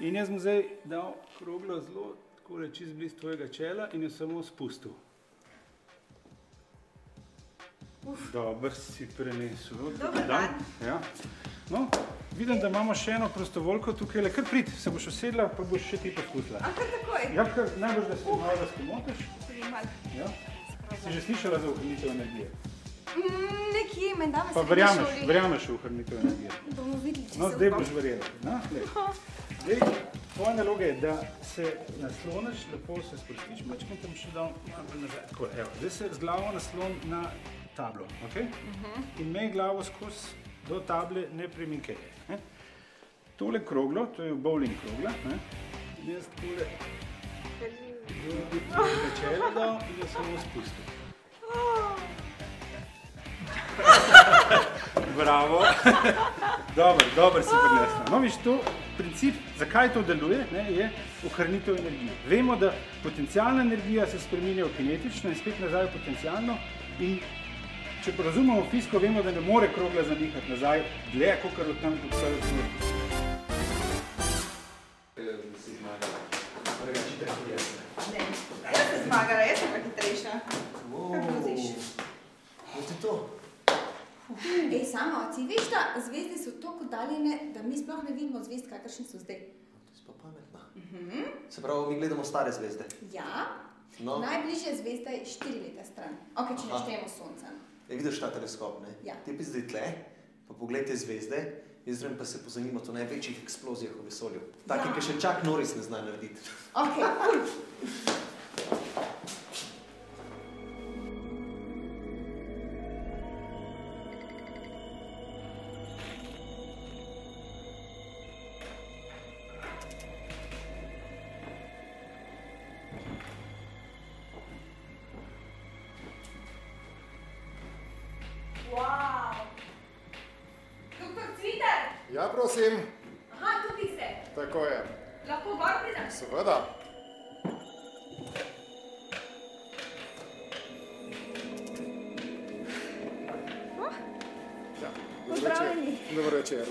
In jaz sem zdaj dal kroglo zelo takole čist blizu tvojega čela in jo samo spustil. Dobro si prenesel. Dober dan. Ja. No, vidim, da imamo še eno prostovoljko tukaj. Kar prid, se boš usedla, pa boš še ti poskusila. A kar takoj? Ja, najbolj, da se malo razkomotaš. Ja. Si že slišala za ohranitev energije? Nekje, menda me pa verjameš v ohranitev energije. Bomo videli, če se no, zdaj boš verjela. No, zdaj, tvoja naloga je, da se nasloniš, lepo se sprostiš, mačkam tam še dal nazaj. Tako, evo, zdaj se z glavo naslon na tablo, ok? In imej glavo skozi do table, ne premikaj. Tole kroglo, to je bowling krogla, in jaz takole čelo dal in jo samo spustil. Bravo. Dobro si prinesla. No, viš, to princip, zakaj to deluje, je ohranitev energije. Vemo, da potencialna energija se spreminja v kinetično in spet nazaj v potencialno in če razumemo fiziko, vemo, da ne more krogla zanihati nazaj dlje, kakor od tam, kot so recimo. Si zmagala. Prega hitrejša jeste. Ne, jaz sem zmagala, jaz sem pa hitrejša. Kaj voziš? Veste to? Ej, samo, ti veš, da zvezde so toliko daljene, da mi sploh ne vidimo zvezd, kakršni so zdaj. To je pa pametno. Se pravi, mi gledamo stare zvezde. Ja, najbližja zvezda je 4 leta stran. Ok, če naštejemo sonca. Ja, vidiš ta teleskop, ne? Ja. Ti pa zdaj tle, pa pogled te zvezde, jaz zrem pa se pozanimati o največjih eksplozijah v vesolju. Taki, ki še čak Norris ne zna narediti. Ok, cool. Wow! Doktor Cviter? Ja, prosim. Aha, tukaj ste. Tako je. Lahko gor pridem? Seveda. Ja, pozdravljeni. Dober večer.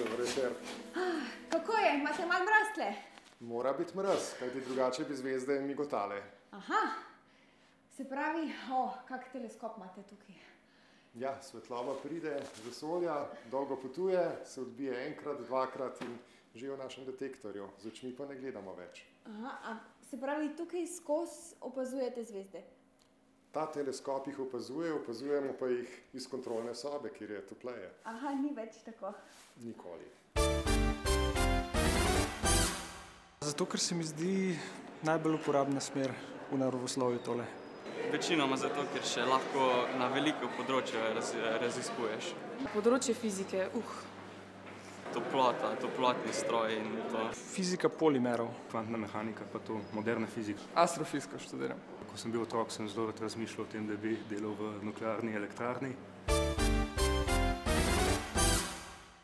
Kako je? Imate malo mraz tle? Mora biti mraz, kajti drugače bi zvezde migotale. Aha. Se pravi, kak teleskop imate tukaj? Ja, svetloba pride z vesolja, dolgo potuje, se odbije enkrat, dvakrat in že v našem detektorju. Z očmi pa ne gledamo več. Aha, se pravi, tukaj skozi opazujete zvezde? Ta teleskop jih opazujemo pa jih iz kontrolne sobe, kjer je topleje. Aha, ni več tako. Nikoli. Zato, ker se mi zdi najbolj uporabna smer v naravoslovju tole. Večinoma zato, ker še lahko na veliko področje raziskuješ. Področje fizike, Toplota, toplotni stroj in to. Fizika polimerov. Kvantna mehanika, pa to moderna fizika. Astrofiziko študiram. Ko sem bil otrok, sem zelo rad razmišljal o tem, da bi delal v nuklearni elektrarni.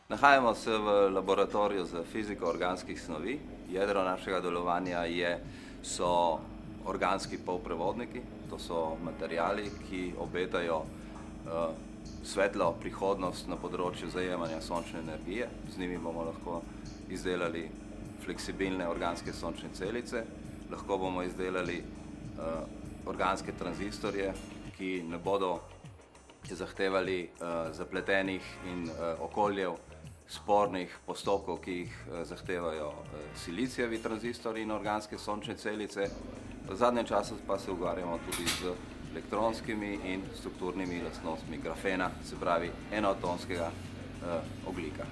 Nahajamo se v laboratoriju za fiziko organskih snovi. Jedro našega delovanja so organski polprevodniki. To so materiali, ki obetajo svetlo prihodnost na področju zajemanja sončne energije. Z njimi bomo lahko izdelali fleksibilne organske sončne celice, lahko bomo izdelali organske tranzistorje, ki ne bodo zahtevali zapletenih in okoljev spornih postopkov, ki jih zahtevajo silicijevi tranzistorji in organske sončne celice. V zadnjem času pa se ukvarjamo tudi z elektronskimi in strukturnimi lastnostmi grafena, se pravi enoatomskega ogljika.